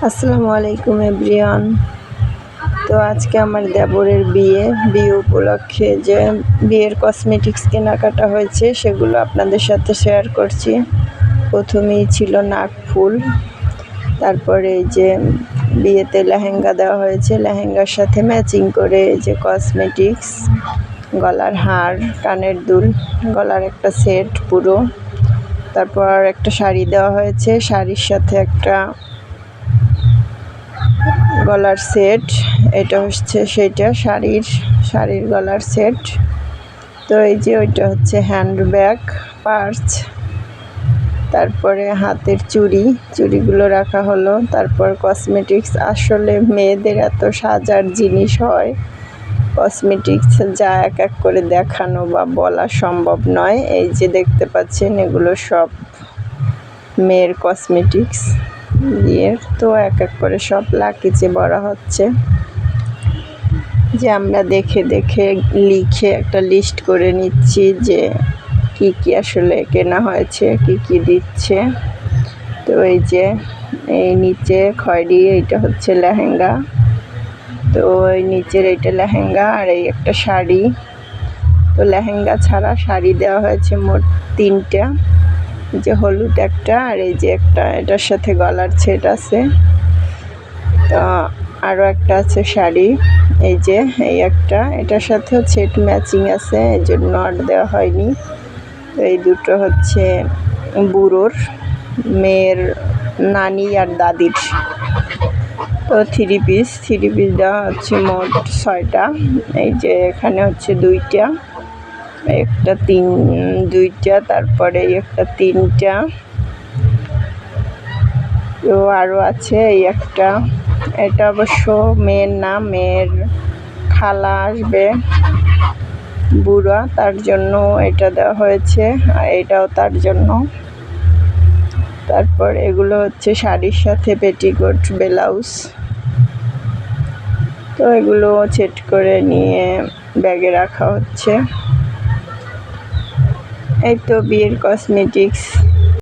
আসসালামু আলাইকুম এভরিওয়ান। তো আজকে আমার দেবরের বিয়ে উপলক্ষে যে বিয়ের কসমেটিক্স কেনাকাটা হয়েছে সেগুলো আপনাদের সাথে শেয়ার করছি। প্রথমেই ছিল নাকফুল, তারপরে এই যে বিয়েতে লেহেঙ্গা দেওয়া হয়েছে, লেহেঙ্গার সাথে ম্যাচিং করে এই যে কসমেটিক্স, গলার হার, কানের দুল, গলার একটা সেট পুরো। তারপর একটা শাড়ি দেওয়া হয়েছে, শাড়ির সাথে একটা গলার সেট, এটা হচ্ছে সেইটা শাড়ির গলার সেট। তো এই যে ওইটা হচ্ছে হ্যান্ডব্যাগ, পার্স, তারপরে হাতের চুড়িগুলো রাখা হলো। তারপর কসমেটিক্স, আসলে মেয়েদের এত সাজার জিনিস হয়, কসমেটিক্স যা এক এক করে দেখানো বা বলা সম্ভব নয়। এই যে দেখতে পাচ্ছেন এগুলো সব মেয়ের কসমেটিক্স বিয়ের। তো এক এক করে সব লাকিজে ভরা হচ্ছে, যে আমরা দেখে দেখে লিখে একটা লিস্ট করে নিচ্ছি যে কি কি আসলে কেনা হয়েছে, কি কি দিচ্ছে। তো এই যে এই নিচে খয়েরি, এইটা হচ্ছে লেহেঙ্গা। তো এই নিচের এইটা লেহেঙ্গা, আর এই একটা শাড়ি। তো লেহেঙ্গা ছাড়া শাড়ি দেওয়া হয়েছে মোট 3টা, যে হলুদ একটা, আর এই যে একটা, এটার সাথে গলার সেট আছে। তো আরও একটা আছে শাড়ি, এই যে এই একটা, এটার সাথেও সেট ম্যাচিং আছে, এই জন্য আর দেওয়া হয়নি। তো এই দুটো হচ্ছে বুড়োর, মেয়ের নানি আর দাদির। তো থ্রি পিস দেওয়া হচ্ছে মোট 6টা। এই যে এখানে হচ্ছে 2টা, একটা 2টা, তারপরে একটা 3টা। তো আরও আছে এই একটা, এটা অবশ্য মেয়ের না, মেয়ের খালা আসবে বুড়া, তার জন্য এটা দেওয়া হয়েছে, আর এটাও তার জন্য। তারপর এগুলো হচ্ছে শাড়ির সাথে পেটিকোট, ব্লাউজ। তো এগুলো সেট করে নিয়ে ব্যাগে রাখা হচ্ছে। এই তো বিয়ের কসমেটিক্স